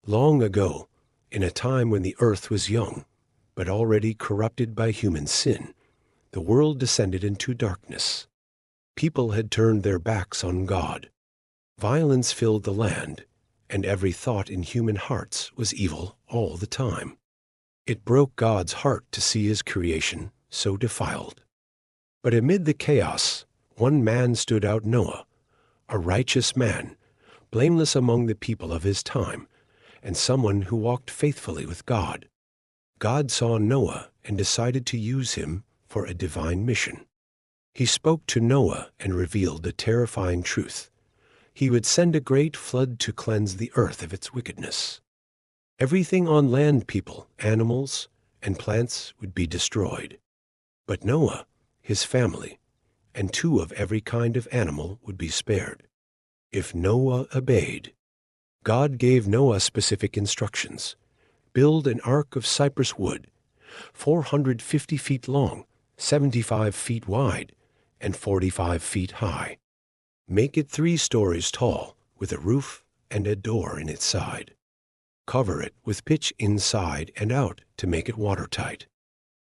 Long ago, in a time when the earth was young, but already corrupted by human sin, the world descended into darkness. People had turned their backs on God. Violence filled the land, and every thought in human hearts was evil all the time. It broke God's heart to see his creation so defiled. But amid the chaos, one man stood out: Noah, a righteous man, blameless among the people of his time, and someone who walked faithfully with God. God saw Noah and decided to use him for a divine mission. He spoke to Noah and revealed a terrifying truth. He would send a great flood to cleanse the earth of its wickedness. Everything on land, people, animals, and plants would be destroyed. But Noah, his family, and 2 of every kind of animal would be spared. If Noah obeyed, God gave Noah specific instructions. Build an ark of cypress wood, 450 feet long, 75 feet wide, and 45 feet high. Make it 3 stories tall, with a roof and a door in its side. Cover it with pitch inside and out to make it watertight.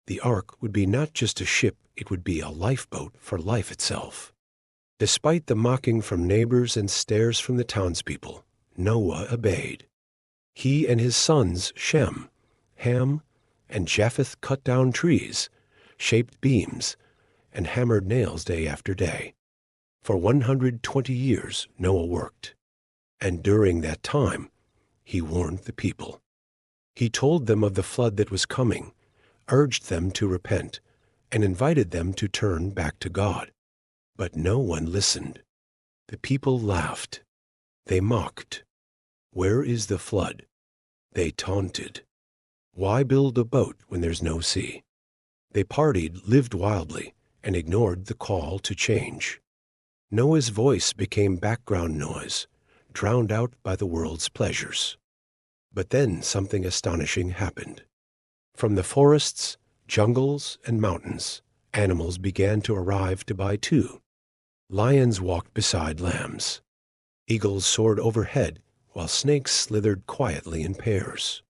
The ark would be not just a ship, it would be a lifeboat for life itself. Despite the mocking from neighbors and stares from the townspeople, Noah obeyed. He and his sons, Shem, Ham, and Japheth, cut down trees, shaped beams, and hammered nails day after day. For 120 years Noah worked, and during that time he warned the people. He told them of the flood that was coming, urged them to repent, and invited them to turn back to God. But no one listened. The people laughed. They mocked. Where is the flood? They taunted. Why build a boat when there's no sea? They partied, lived wildly, and ignored the call to change. Noah's voice became background noise, drowned out by the world's pleasures. But then something astonishing happened. From the forests, jungles, and mountains, animals began to arrive to buy too. Lions walked beside lambs. Eagles soared overhead, while snakes slithered quietly in pairs.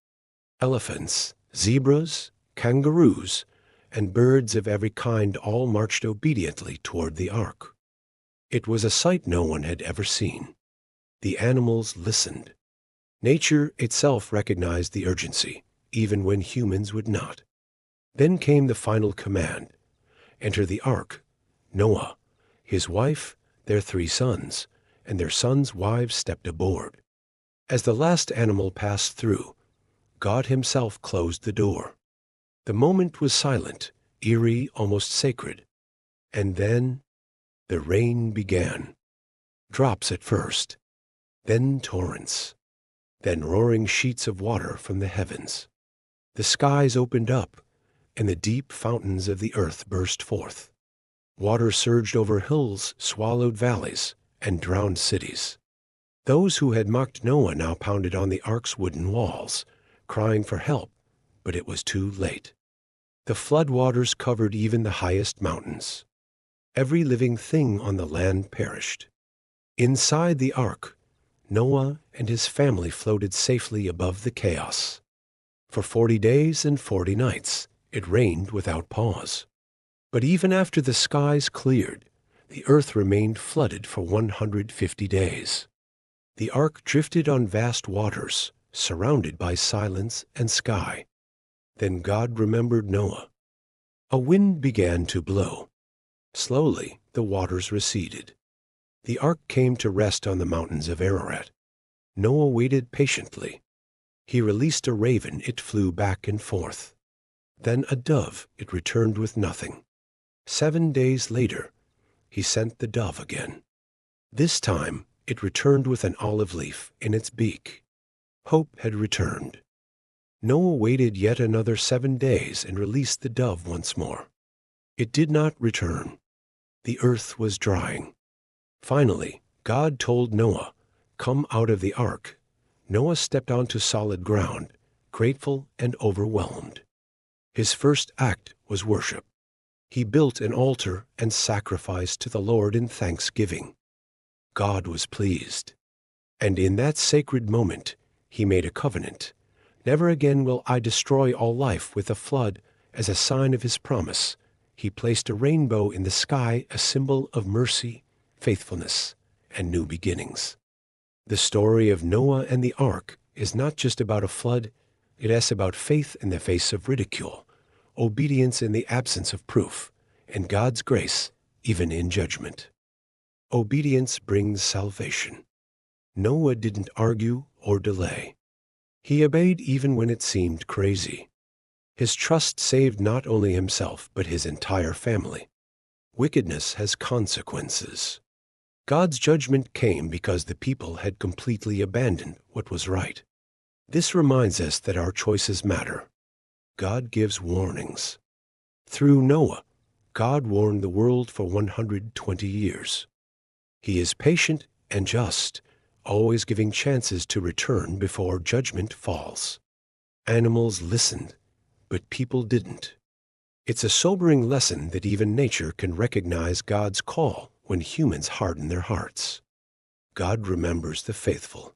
Elephants, zebras, kangaroos, and birds of every kind all marched obediently toward the ark. It was a sight no one had ever seen. The animals listened. Nature itself recognized the urgency, even when humans would not. Then came the final command: enter the ark. Noah, his wife, their 3 sons, and their sons' wives stepped aboard. As the last animal passed through, God himself closed the door. The moment was silent, eerie, almost sacred. And then the rain began. Drops at first, then torrents, then roaring sheets of water from the heavens. The skies opened up, and the deep fountains of the earth burst forth. Water surged over hills, swallowed valleys, and drowned cities. Those who had mocked Noah now pounded on the ark's wooden walls, crying for help, but it was too late. The flood waters covered even the highest mountains. Every living thing on the land perished. Inside the ark, Noah and his family floated safely above the chaos. For 40 days and 40 nights, it rained without pause. But even after the skies cleared, the earth remained flooded for 150 days. The ark drifted on vast waters, surrounded by silence and sky. Then God remembered Noah. A wind began to blow. Slowly, the waters receded. The ark came to rest on the mountains of Ararat. Noah waited patiently. He released a raven, it flew back and forth. Then a dove, it returned with nothing. 7 days later, he sent the dove again. This time, it returned with an olive leaf in its beak. Hope had returned. Noah waited yet another 7 days and released the dove once more. It did not return. The earth was drying. Finally, God told Noah, "Come out of the ark." Noah stepped onto solid ground, grateful and overwhelmed. His first act was worship. He built an altar and sacrificed to the Lord in thanksgiving. God was pleased. And in that sacred moment, He made a covenant. Never again will I destroy all life with a flood. As a sign of his promise, he placed a rainbow in the sky, a symbol of mercy, faithfulness, and new beginnings. The story of Noah and the ark is not just about a flood. It is about faith in the face of ridicule, obedience in the absence of proof, and God's grace even in judgment. Obedience brings salvation. Noah didn't argue or delay. He obeyed even when it seemed crazy. His trust saved not only himself, but his entire family. Wickedness has consequences. God's judgment came because the people had completely abandoned what was right. This reminds us that our choices matter. God gives warnings. Through Noah, God warned the world for 120 years. He is patient and just, always giving chances to return before judgment falls. Animals listened, but people didn't. It's a sobering lesson that even nature can recognize God's call when humans harden their hearts. God remembers the faithful.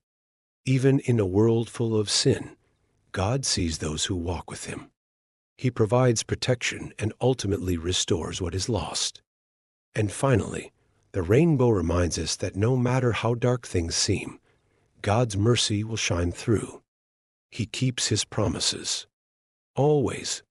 Even in a world full of sin, God sees those who walk with him. He provides protection and ultimately restores what is lost. And finally, the rainbow reminds us that no matter how dark things seem, God's mercy will shine through. He keeps his promises. Always,